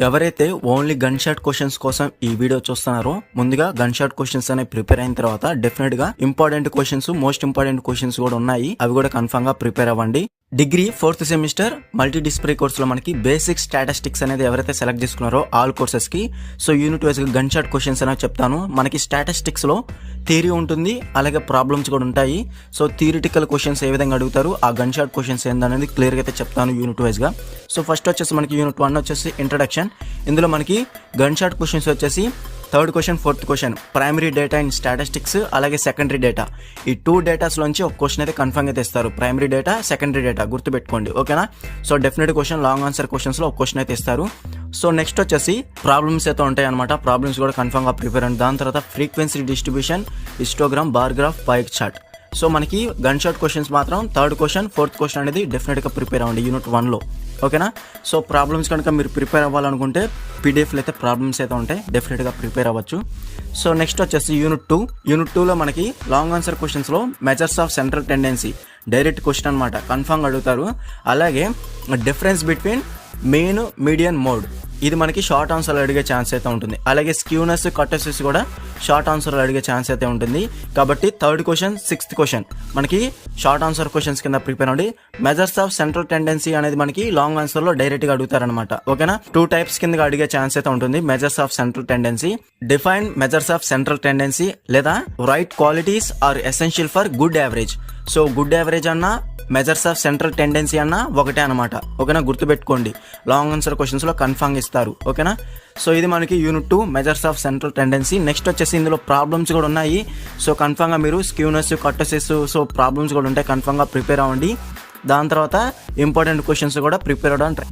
ఎవరైతే only gun shot questions కోసం ఈ వీడియో చూస్తున్నారో ముందుగా గన్ షాట్ క్వశ్చన్స్ అనేవి ప్రిపేర్ అయిన తర్వాత డెఫినెట్ గా important questions, most important questions కూడా ఉన్నాయి. అవి కూడా కన్ఫర్మ్ గా ప్రిపేర్ అవ్వండి. Degree 4th semester multi display కోర్సులో మనకి బేసిక్ స్టాటిస్టిక్స్ అనేది ఎవరైతే సెలెక్ట్ చేసుకున్నారో ఆల్ కోర్సెస్ కి యూనిట్ వైజ్ గా గన్ షాట్ క్వశ్చన్స్ అనేది చెప్తాను. మనకి స్టాటిస్టిక్స్ లో థియరీ ఉంటుంది, అలాగే ప్రాబ్లమ్స్ కూడా ఉంటాయి. థియరిటికల్ క్వశ్చన్స్ ఏ విధంగా అడుగుతారు, ఆ గన్ షాట్ క్వశ్చన్స్ ఏందనేది క్లియర్ గా అయితే చెప్తాను యూనిట్ వైజ్ గా. ఫస్ట్ వచ్చేసి మనకి యూనిట్ 1 వచ్చేసి ఇంట్రడక్షన్. ఇందులో మనకి గన్ షాట్ క్వశ్చన్స్ వచ్చేసి 3rd question, 4th question, primary data and statistics, అలాగే సెకండరీ డేటా. ఈ 2 డేటాస్ లోంచి ఒక క్వశ్చన్ అయితే కన్ఫర్మ్ అయితే ఇస్తారు. ప్రైమరీ డేటా, సెకండరీ డేటా గుర్తుపెట్టుకోండి, ఓకేనా. Definite question, long answer questions లో ఒక క్వశ్చన్ అయితే ఇస్తారు. నెక్స్ట్ వచ్చేసి ప్రాబ్లమ్స్ అయితే ఉంటాయి అనమాట. ప్రాబ్లమ్స్ కూడా కన్ఫర్మ్ గా ప్రిపేర్ అండి. దాని తర్వాత frequency distribution, histogram, bar graph, pie chart. మనకి గన్ షాట్ క్వశ్చన్స్ మాత్రం 3rd క్వశ్చన్, 4th క్వశ్చన్ అనేది డెఫినెట్ గా ప్రిపేర్ అవ్వండి యూనిట్ 1 లో, ఓకేనా. ప్రాబ్లమ్స్ కనుక మీరు ప్రిపేర్ అవ్వాలనుకుంటే పీడిఎఫ్లో అయితే ప్రాబ్లమ్స్ అయితే ఉంటాయి, డెఫినెట్గా ప్రిపేర్ అవ్వచ్చు. నెక్స్ట్ వచ్చేసి యూనిట్ 2. యూనిట్ 2లో మనకి లాంగ్ ఆన్సర్ క్వశ్చన్స్లో measures of central tendency direct question అనమాట, కన్ఫర్మ్ అడుగుతారు. అలాగే difference between mean, median, mode, ఇది మనకి షార్ట్ ఆన్సర్లు అడిగే ఛాన్స్ అయితే ఉంటుంది. అలాగే స్క్యూనెస్, కట్టెసెస్ కూడా షార్ట్ ఆన్సర్లు అడిగే ఛాన్స్ అయితే ఉంటుంది. కాబట్టి 3rd క్వశ్చన్, 6th క్వశ్చన్ మనకి షార్ట్ ఆన్సర్ క్వశ్చన్స్ కింద ప్రిపేర్ అవ్వండి. మెజర్స్ ఆఫ్ సెంట్రల్ టెండెన్సీ అనేది మనకి లాంగ్ ఆన్సర్ లో డైరెక్ట్ గా అడుగుతారనమాట, ఓకేనా. 2 టైప్స్ కింద అడిగే ఛాన్స్ అయితే ఉంటుంది. Measures of central tendency, define measures of central tendency, లేదా write qualities are essential for good average. Good average అన్నా, మెజర్స్ ఆఫ్ సెంట్రల్ టెండెన్సీ అన్న ఒకటే అనమాట, ఓకేనా. గుర్తుపెట్టుకోండి, లాంగ్ ఆన్సర్ క్వశ్చన్స్ లో కన్ఫర్మ్ ఇస్తారు, ఓకేనా. ఇది మనకి unit 2 measures of central tendency. Next వచ్చేసి ఇందులో ప్రాబ్లమ్స్ కూడా ఉన్నాయి. కన్ఫర్మ్ గా మీరు స్క్యూనెస్, కట్టెసెస్, ప్రాబ్లమ్స్ కూడా ఉంటాయి, కన్ఫర్మ్ గా ప్రిపేర్ అవ్వండి. దాని తర్వాత ఇంపార్టెంట్ క్వశ్చన్స్ కూడా ప్రిపేర్ అవ్వడానికి